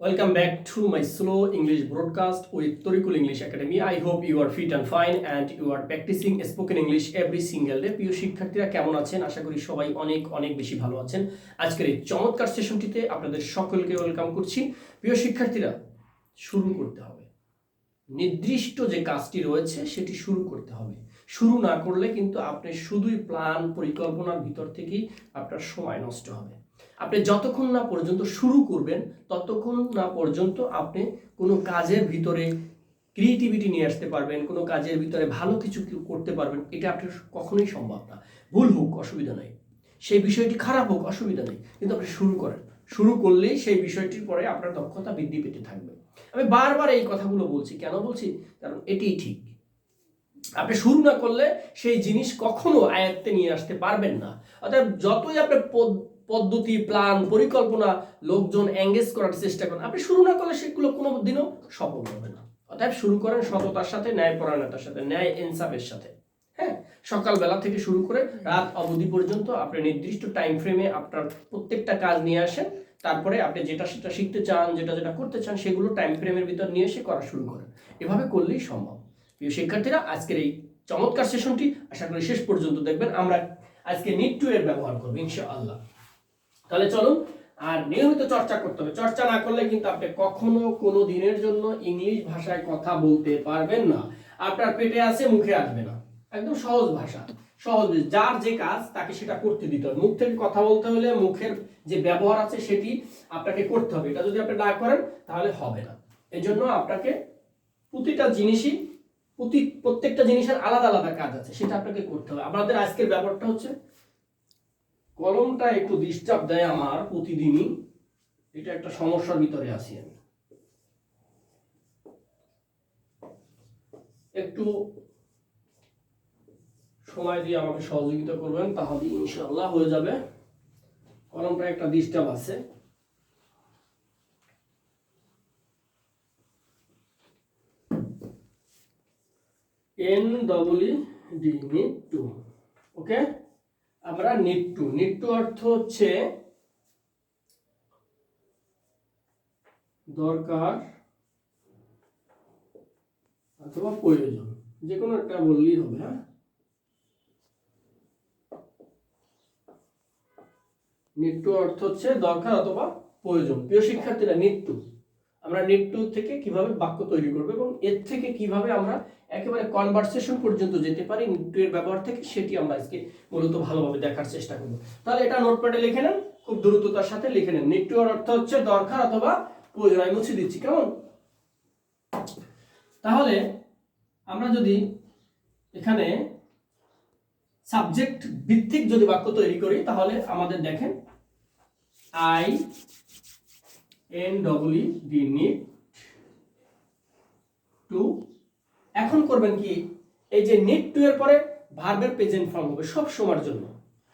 Welcome back to my slow English broadcast with Torikul English Academy. I hope you are fit and fine and you are practicing spoken English every single day. প্রিয় শিক্ষার্থীরা কেমন আছেন? আশা করি সবাই অনেক অনেক বেশি ভালো আছেন। আজকের এই চমৎকার সেশনটিতে আপনাদের সকলকে ওয়েলকাম করছি। প্রিয় শিক্ষার্থীরা, শুরু করতে হবে। নির্দিষ্ট যে কাজটি রয়েছে সেটি শুরু করতে হবে। শুরু না করলে কিন্তু আপনি শুধুই প্ল্যান পরিকল্পনার ভিতর থেকেই আপনার সময় নষ্ট হবে। আপনি যতক্ষণ না পর্যন্ত শুরু করবেন ততক্ষণ না পর্যন্ত আপনি কোনো কাজের ভিতরে ক্রিয়েটিভিটি নিয়ে আসতে পারবেন, কোনো কাজের ভিতরে ভালো কিছু করতে পারবেন, এটা আপনার কখনোই সম্ভব না। ভুল হোক অসুবিধা নেই, সেই বিষয়টি খারাপ হোক অসুবিধা নেই, কিন্তু আপনি শুরু করেন। শুরু করলেই সেই বিষয়টির পরে আপনার দক্ষতা বৃদ্ধি পেতে থাকবে। আমি বারবার এই কথাগুলো বলছি, কেন বলছি? কারণ এটিই ঠিক। আপনি শুরু না করলে সেই জিনিস কখনো আয়ত্তে নিয়ে আসতে পারবেন না। অর্থাৎ যতই আপনি পদ্ধতি, প্ল্যান, পরিকল্পনা, লোকজন এঙ্গেজ করার চেষ্টা করেন, আপনি শুরু না করলে সেগুলো কোনো দিনও সফল হবে না। অর্থাৎ শুরু করেন সততার সাথে, ন্যায়পরায়ণতার সাথে, ন্যায় ইনসাফের সাথে। হ্যাঁ, সকালবেলা থেকে শুরু করে রাত অবধি পর্যন্ত আপনি নির্দিষ্ট টাইম ফ্রেমে আপনার প্রত্যেকটা কাজ নিয়ে আসেন। তারপরে আপনি যেটা সেটা শিখতে চান, যেটা করতে চান, সেগুলো টাইম ফ্রেমের ভিতর নিয়ে এসে করা শুরু করেন। এভাবে করলেই সম্ভব। প্রিয় শিক্ষার্থীরা, আজকের এই চমৎকার সেশনটি আশা করি শেষ পর্যন্ত দেখবেন। আমরা আজকে নিড টু এর ব্যবহার করবো ইনশাআল্লাহ। তাহলে চলুন, আর নিয়মিত চর্চা করতে হবে। চর্চা না করলে কিন্তু আপনি কখনো কোনো দিনের জন্য ইংলিশ ভাষায় কথা বলতে পারবেন না। আপনার পেটে আছে, মুখে আসবে না। একদম সহজ ভাষা, সহজ। যার যে কাজ তাকে সেটা করতে দিতে হবে। মুখ থেকে কথা বলতে হলে মুখের যে ব্যবহার আছে সেটি আপনাকে করতে হবে। এটা যদি আপনি না করেন তাহলে হবে না। এই জন্য আপনাকে প্রতিটা জিনিসই প্রত্যেকটা জিনিসের আলাদা আলাদা কাজ আছে, সেটা আপনাকে করতে হবে। আমাদের আজকের ব্যাপারটা হচ্ছে, কলমটা একটু ডিস্টার্ব দেয় আমার প্রতিদিনই, এটা একটা সমস্যার ভিতরে আছি আমি। একটু সময় দিয়ে আমাকে সহযোগিতা করবেন, তাহলে ইনশাআল্লাহ হয়ে যাবে। কলমটা একটা ডিস্টার্ব আছে। NEED, need two. ওকে, আমরা নিড টু অর্থ হচ্ছে দরকার অথবা প্রয়োজন, যে কোনো একটা বললেই হবে। হ্যাঁ, নিড টু অর্থ হচ্ছে দরকার অথবা প্রয়োজন। প্রিয় শিক্ষার্থীরা, আমরা নিড টু থেকে কিভাবে বাক্য তৈরি করব এবং এর থেকে কিভাবে আমরা একেবারে কনভারসেশন পর্যন্ত যেতে পারি নিড টু এর ব্যবহার থেকে, সেটি আমরা আজকে মূলত ভালোভাবে দেখার চেষ্টা করব। তাহলে এটা নোটপ্যাডে লিখে নেন, খুব দ্রুততার সাথে লিখে নেন। নিড টু এর অর্থ হচ্ছে দরকার অথবা প্রয়োজন। আমি মুছে দিচ্ছি, কেমন? তাহলে আমরা যদি এখানে সাবজেক্ট ভিত্তিক যদি বাক্য তৈরি করি, তাহলে আমাদের দেখেন NEED, নিড টু। এখন করবেন কি, এই যে নিড টু এর পরে ভার্বের প্রেজেন্ট ফর্ম হবে সব সময়ের জন্য।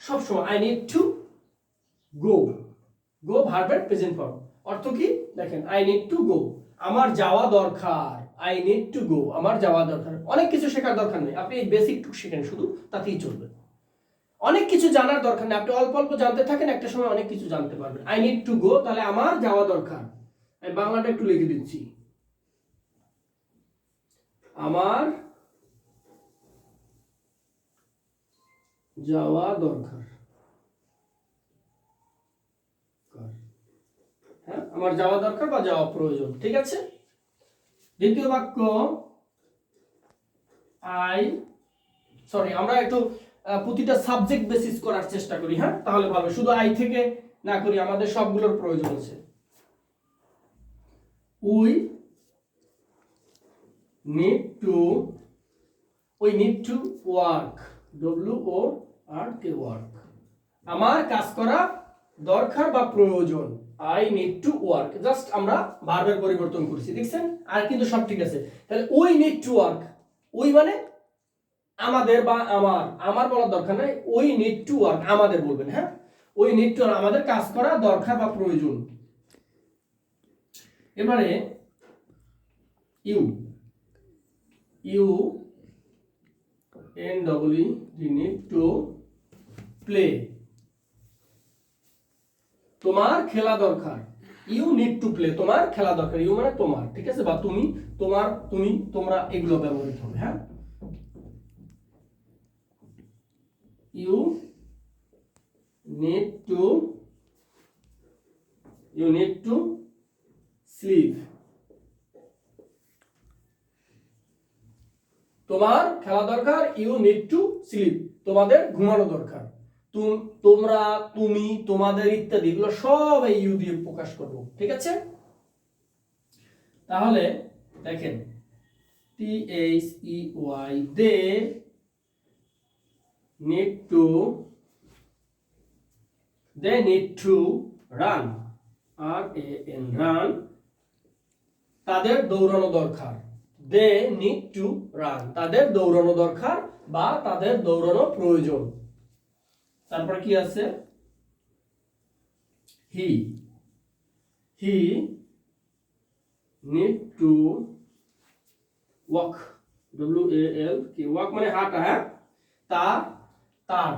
সব সময় আই নিড টু গো, ভার্বের প্রেজেন্ট ফর্ম। অর্থ কি দেখেন, আই নিড টু গো, আমার যাওয়া দরকার। আই নিড টু গো, আমার যাওয়া দরকার। অনেক কিছু শেখার দরকার নেই, আপনি এই বেসিক টুকু শিখেন শুধু, তাতেই চলবে। অনেক কিছু জানার দরকার নেই, আপনি অল্প অল্প জানতে থাকেন, একটা সময় অনেক কিছু জানতে পারবেন। আই নিড টু গো, তাহলে আমার যাওয়া দরকার। আমি বাংলাটা একটু লিখে দিচ্ছি, আমার যাওয়া দরকার। হ্যাঁ, আমার যাওয়া দরকার বা যাওয়া প্রয়োজন। ঠিক আছে। দ্বিতীয় বাক্য, আমরা একটু প্রতিটা সাবজেক্ট বেসিস করার চেষ্টা করি। হ্যাঁ, তাহলে ভালো। শুধু আই থেকে না করি, আমাদের সবগুলোর প্রয়োজন আছে। We need to work, WORK, work. আমার কাজ করা দরকার বা প্রয়োজন। I need to work, just আমরা ভার্বের পরিবর্তন করছি, দেখছেন? আর কিন্তু সব ঠিক আছে। তাহলে we need to work, we মানে আমাদের বা আমার বলার দরকার নাই। উই নিড টু ওয়ার্ক, আমাদের বলবেন। হ্যাঁ, উই নিড টু, আমাদের কাজ করা দরকার বা প্রয়োজন। এবারে you NEED, need to play, তোমার খেলা দরকার। ইউ নিড টু প্লে, তোমার খেলা দরকার, ইউ মানে তোমার, ঠিক আছে, বা তুমি, তোমার, তুমি, তোমরা, এগুলো ব্যবহৃত হবে। হ্যাঁ, ইউ নিড টু স্লিপ, তোমার খেলা দরকার, ইউ নিড টু স্লিপ, তোমাদের ঘুমানো দরকার, তোমরা, তুমি, তোমাদের ইত্যাদি, এগুলো সব এই ইউ দিয়ে প্রকাশ করব, ঠিক আছে। তাহলে দেখেন, THEY, they need to run, RAN, run, তাদের দৌড়ানো দরকার, দে নিড টু রান, তাদের দৌড়ানো দরকার বা তাদের দৌড়ানো প্রয়োজন। তারপর কি আছে, he need to walk, WAL, কি ওয়াক মানে হাঁটা, হ্যাঁ, তার,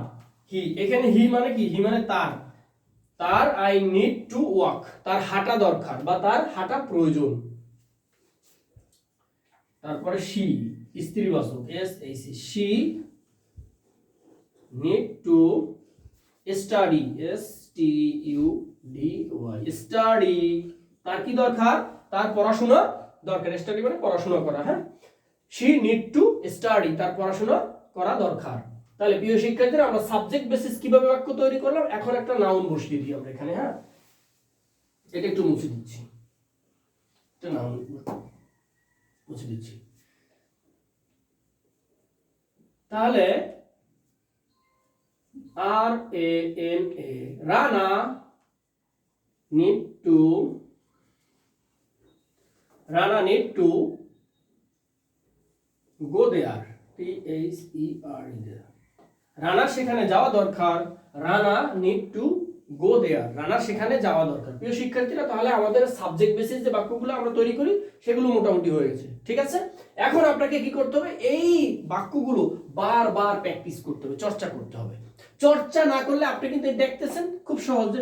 হি, এখানে হি মানে কি, হি মানে তার আই নিড টু ওয়াক, তার হাঁটা দরকার বা তার হাঁটা প্রয়োজন। তারপরে শি, স্ত্রীবাচক, SHE, she need to study, STUDY, study, তার কি দরকার, তার পড়াশোনা দরকার, স্টাডি মানে পড়াশোনা করা। হ্যাঁ, শি নিড টু স্টাডি, তার পড়াশোনা করা দরকার। তাহলে প্রিয় শিক্ষার্থীরা, আমরা সাবজেক্ট বেসিস কিভাবে বাক্য তৈরি করলাম, এখন একটা নাউন বসিয়ে দিই আমরা এখানে। হ্যাঁ, এটা একটু মুছে দিচ্ছি, একটা নাউন মুছে দিচ্ছি। তাহলে RANA, Rana need to go there, THERE, Rana সেখানে যাওয়া দরকার, Rana need to go there, Rana সেখানে যাওয়া দরকার। প্রিয় শিক্ষার্থীরা, তাহলে আমাদের সাবজেক্ট বেসিস যে বাক্যগুলো আমরা তৈরি করি সেগুলো মোটামুটি হয়ে গেছে, ঠিক আছে। এখন আপনাকে কি করতে হবে, এই বাক্যগুলো বারবার প্র্যাকটিস করতে হবে, চর্চা করতে হবে। চর্চা না করলে আপনি কিন্তু দেখতেছেন খুব সহজ, যে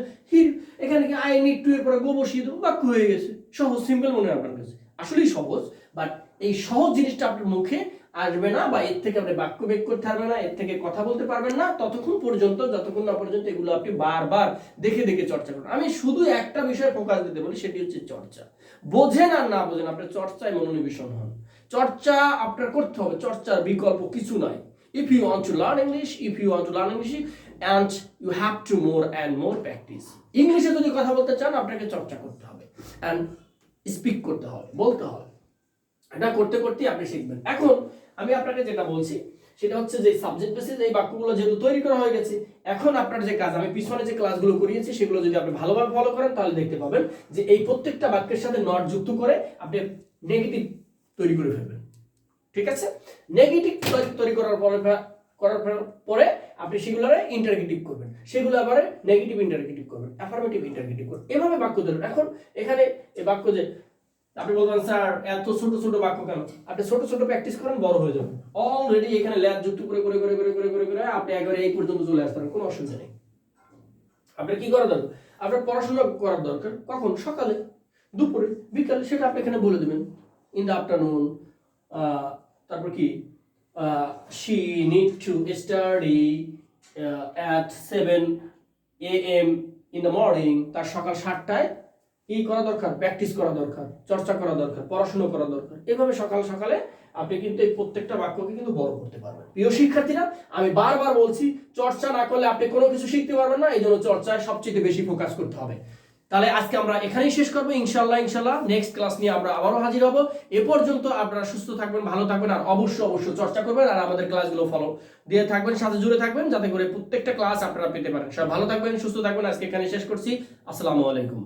এখানে কি আই নিড টু এর পরে গো বসিয়ে দেবো, বাক্য হয়ে গেছে, সহজ, সিম্পল মনে হয় আপনার কাছে, আসলেই সহজ, বাট এই সহজ জিনিসটা আপনার মুখে আসবে না, বা এর থেকে আপনি বাক্য বের করতে পারবেন না, এর থেকে কথা বলতে পারবেন না ততক্ষণ পর্যন্ত, যতক্ষণ না পর্যন্ত এগুলো আপনি বারবার দেখে দেখে চর্চা করেন। আমি শুধু একটা বিষয়ে ফোকাস দিতে বলি, সেটি হচ্ছে চর্চা। বোঝেন আর না বোঝেন, আপনার চর্চায় মনোনিবেশন হন, চর্চা আপনার করতে হবে, চর্চার বিকল্প কিছু নাই। If you want to learn English and you have to more and more practice. ইংলিশে যদি কথা বলতে চান, আপনাকে চর্চা করতে হবে and স্পিক করতে হবে, বলতে হবে। এটা করতে করতে আপনি শিখবেন। এখন আমি আপনাকে যেটা বলছি সেটা হচ্ছে যে সাবজেক্ট বেসিস এই বাক্যগুলো যেহেতু তৈরি করা হয়ে গেছে, এখন আপনার যে কাজ, আমি পিছনে যে ক্লাসগুলো করিয়েছি সেগুলো যদি আপনি ভালোভাবে ফলো করেন, তাহলে দেখতে পাবেন যে এই প্রত্যেকটা বাক্যের সাথে নট যুক্ত করে আপনি নেগেটিভ তৈরি করে ফেলবেন, ঠিক আছে। নেগেটিভ তৈরি করার পরে আপনি সেগুলোরে ইন্টারগেটিভ করবেন, সেগুলো আবার নেগেটিভ ইন্টারগেটিভ করবেন, অ্যাফার্মেটিভ ইন্টারগেটিভ করবেন, এভাবে বাক্য ধরুন। এখন এখানে এই বাক্য যে আপনি বলবেন স্যার এত ছোট ছোট বাক্য কেন, আপনি ছোট ছোট প্র্যাকটিস করেন, বড় হয়ে যাবেন। অলরেডি এখানে ল্যাব যুক্ত করে করে করে করে করে করে করে আপনি একবারে এই পর্যন্ত চলে আসতে পারেন, কোনো অসুবিধা নেই। আপনার কি করা দরকার, আপনার পড়াশোনা করার দরকার কখন, সকালে, দুপুরে, বিকালে, সেটা আপনি এখানে বলে দেবেন, ইন দ্য আফটারনুন। তারপর কি, she need to study at 7 AM in the morning, তার সকাল 7টায় কি করা দরকার, প্র্যাকটিস করা দরকার, চর্চা করা দরকার, পড়াশোনা করা দরকার। এভাবে সকাল সকালে আপনি কিন্তু এই প্রত্যেকটা বাক্যকে কিন্তু বড় করতে পারবেন। প্রিয় শিক্ষার্থীরা, আমি বারবার বলছি, চর্চা না করলে আপনি কোনো কিছু শিখতে পারবেন না, এই জন্য চর্চায় সবচেয়ে বেশি ফোকাস করতে হবে। তাহলে আজকে আমরা এখানেই শেষ করবো, ইনশাল্লাহ নেক্সট ক্লাস নিয়ে আমরা আবারও হাজির হব। এ পর্যন্ত আপনারা সুস্থ থাকবেন, ভালো থাকবেন, আর অবশ্যই চর্চা করবেন, আর আমাদের ক্লাসগুলো ফলো দিয়ে থাকবেন, সাথে জুড়ে থাকবেন, যাতে করে প্রত্যেকটা ক্লাস আপনারা পেতে পারেন। সবাই ভালো থাকবেন, সুস্থ থাকবেন। আজকে এখানে শেষ করছি। আসসালামু আলাইকুম।